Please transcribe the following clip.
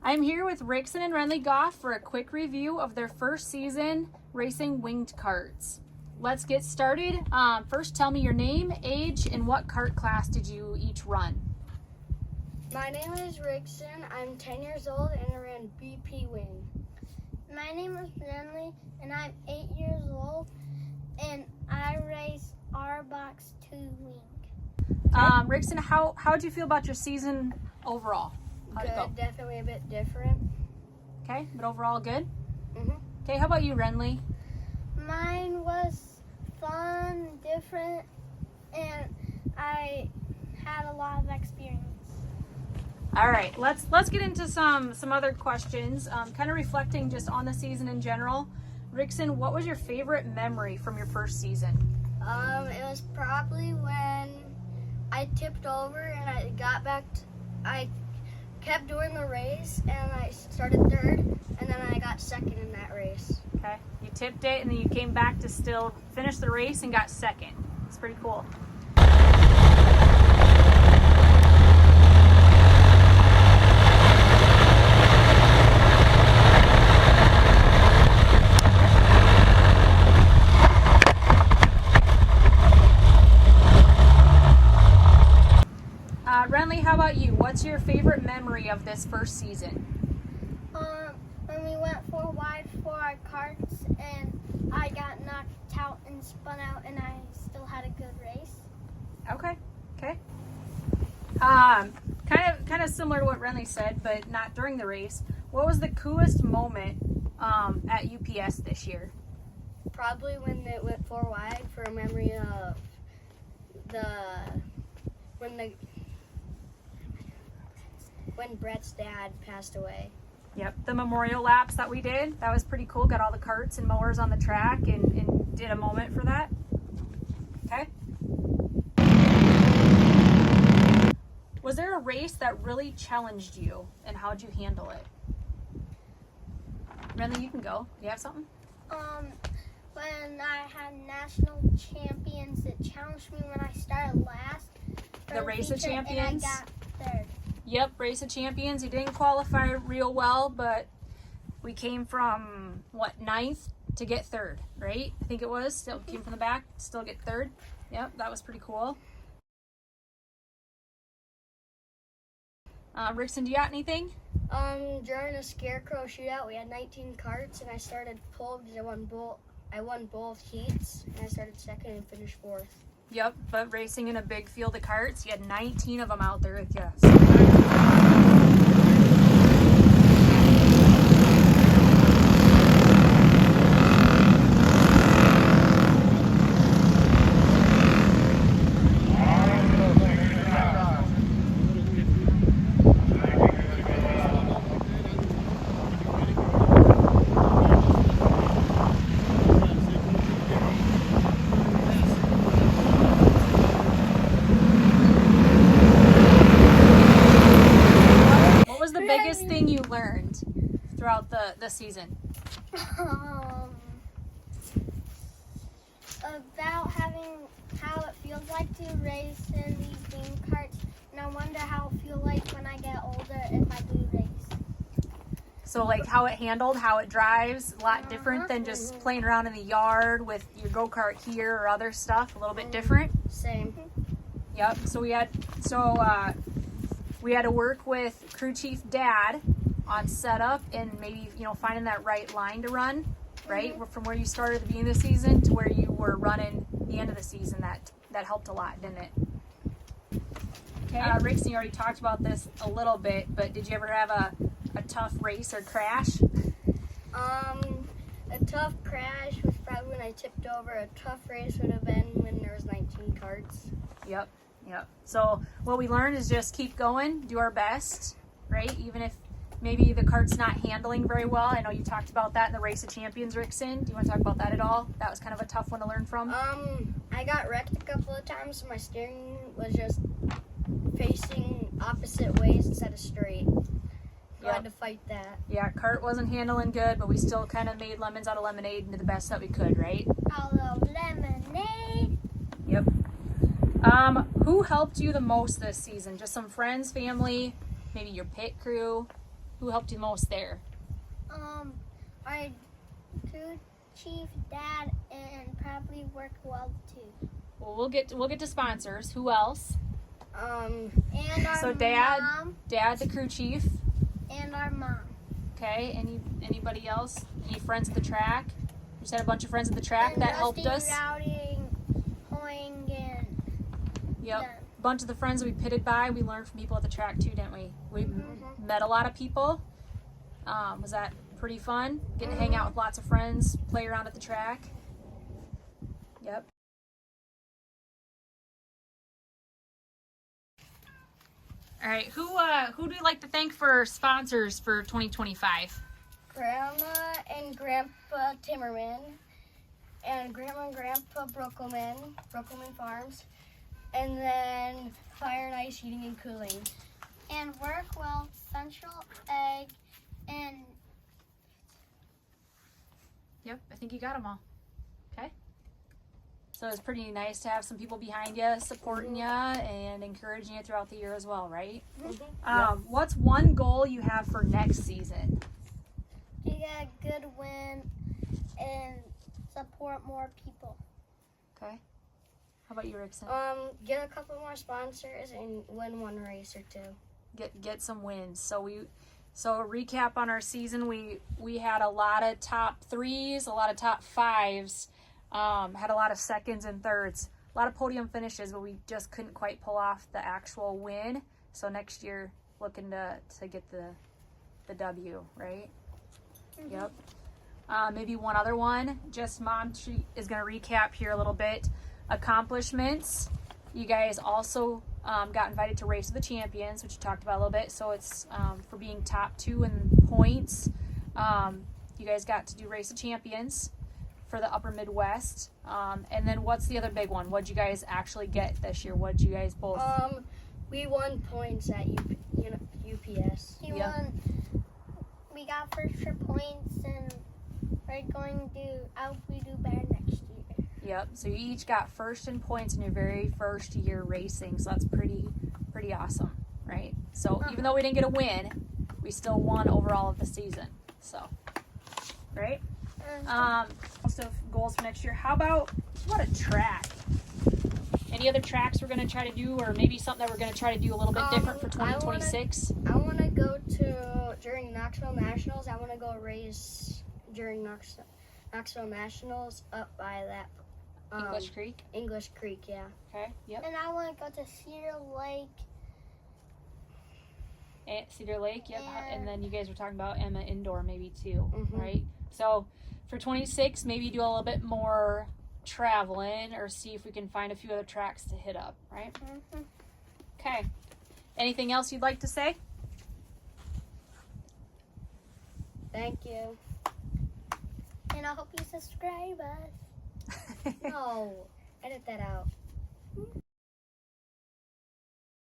I'm here with Rickson and Renly Goff for a quick review of their first season racing winged carts. Let's get started. First, tell me your name, age, and what cart class did you each run? My name is Rickson. I'm 10 years old and I ran BP Wing. My name is Renly and I'm 8 years old and I race R-Box 2 Wing. Rickson, how'd you feel about your season overall? How'd it go? Good, definitely a bit different. Okay, but overall good? Mm-hmm. Okay, how about you, Renly? Mine was fun, different, and I had a lot of experience. All right, let's get into some other questions, kind of reflecting just on the season in general. Rickson, what was your favorite memory from your first season? It was probably when I tipped over and I got back. I kept doing the race and I started third, and then I got second in that race. Okay, you tipped it and then you came back to still finish the race and got second. It's pretty cool. Renly, how about you? What's your favorite memory of this first season? When we went 4 wide for our carts and I got knocked out and spun out and I still had a good race. Okay. Kind of similar to what Renly said, but not during the race. What was the coolest moment at UPS this year? Probably when it went 4 wide for a memory of when Brett's dad passed away. Yep, the memorial laps that we did, that was pretty cool. Got all the carts and mowers on the track and did a moment for that. Okay. Was there a race that really challenged you and how'd you handle it? Renly, you can go. Do you have something? When I had national champions that challenged me when I started last. The Race of Champions? And I got third. Yep, Race of Champions. You didn't qualify real well, but we came from, 9th to get third, right? I think it was. Still came from the back, still get third. Yep, that was pretty cool. Rickson, do you got anything? During the Scarecrow shootout, we had 19 carts, and I started pole because I won both heats, and I started second and finished fourth. Yep, but racing in a big field of carts, you had 19 of them out there with you. Biggest thing you learned throughout the season? About how it feels like to race in these wing carts, and I wonder how it feels like when I get older if I do race. So like how it handled, how it drives, a lot different than just playing around in the yard with your go-kart here or other stuff, a little bit different? Same. Yep, so we had to work with crew chief Dad on setup and maybe, finding that right line to run, right? From where you started at the beginning of the season to where you were running the end of the season. That helped a lot, didn't it? Okay. Rickson, you already talked about this a little bit, but did you ever have a tough race or crash? A tough crash was probably when I tipped over. A tough race would have been when there was 19 carts. Yep. So what we learned is just keep going, do our best, right? Even if maybe the cart's not handling very well. I know you talked about that in the Race of Champions, Rickson. Do you want to talk about that at all? That was kind of a tough one to learn from. I got wrecked a couple of times, so my steering was just facing opposite ways instead of straight. So I had to fight that. Yeah, cart wasn't handling good, but we still kind of made lemons out of lemonade and did the best that we could, right? Out of lemonade. Yep. Who helped you the most this season? Just some friends, family, maybe your pit crew? Who helped you the most there? Our crew chief, dad, and probably work well too. Well, we'll get to sponsors. Who else? Um, And our So Dad, mom Dad, the crew chief. and our mom. Okay. Anybody else? Any friends at the track? We just had a bunch of friends at the track And that helped us. Routing, Hoing, and Yep. them. A bunch of the friends we pitted by, we learned from people at the track too, didn't we? We met a lot of people. Was that pretty fun? Getting to hang out with lots of friends, play around at the track. Yep. All right, who do you like to thank for sponsors for 2025? Grandma and Grandpa Timmerman, and Grandma and Grandpa Brookelman Farms, and then Fire and Ice Heating and Cooling. And work well, Central Egg, and Yep, I think you got them all. Okay. So it's pretty nice to have some people behind you, supporting you, and encouraging you throughout the year as well, right? What's one goal you have for next season? to get a good win and support more people. Okay. How about you, Rickson? Get a couple more sponsors and win one race or two. Get some wins. So a recap on our season, we had a lot of top 3s, a lot of top 5s, had a lot of seconds and thirds, a lot of podium finishes, but we just couldn't quite pull off the actual win. So next year, looking to get the W, right? Yep. Maybe one other one. Just Mom is going to recap here a little bit. Accomplishments. You guys also got invited to Race of the Champions, which you talked about a little bit. So it's for being top 2 in points. You guys got to do Race of Champions for the Upper Midwest. And then what's the other big one? What'd you guys actually get this year? What'd you guys both? We won points at UPS. We got first for points, and we're going to I hope we do better next year. Yep. So you each got first in points in your very first year racing. So that's pretty awesome, right? So even though we didn't get a win, we still won overall of the season. So, right? Also goals for next year. How about a track? Any other tracks we're going to try to do, or maybe something that we're going to try to do a little bit different for 2026? I want to go during Knoxville Nationals. I want to go race during Knoxville Nationals up by that English Creek. English Creek, yeah. Okay. Yep. And I want to go to Cedar Lake. Cedar Lake. Yep. Yeah. And then you guys were talking about Emma Indoor maybe too, Mhm. right? So for 26, maybe do a little bit more traveling, or see if we can find a few other tracks to hit up, right? Mm-hmm. Okay. Anything else you'd like to say? Thank you. And I hope you subscribe us. No, edit that out.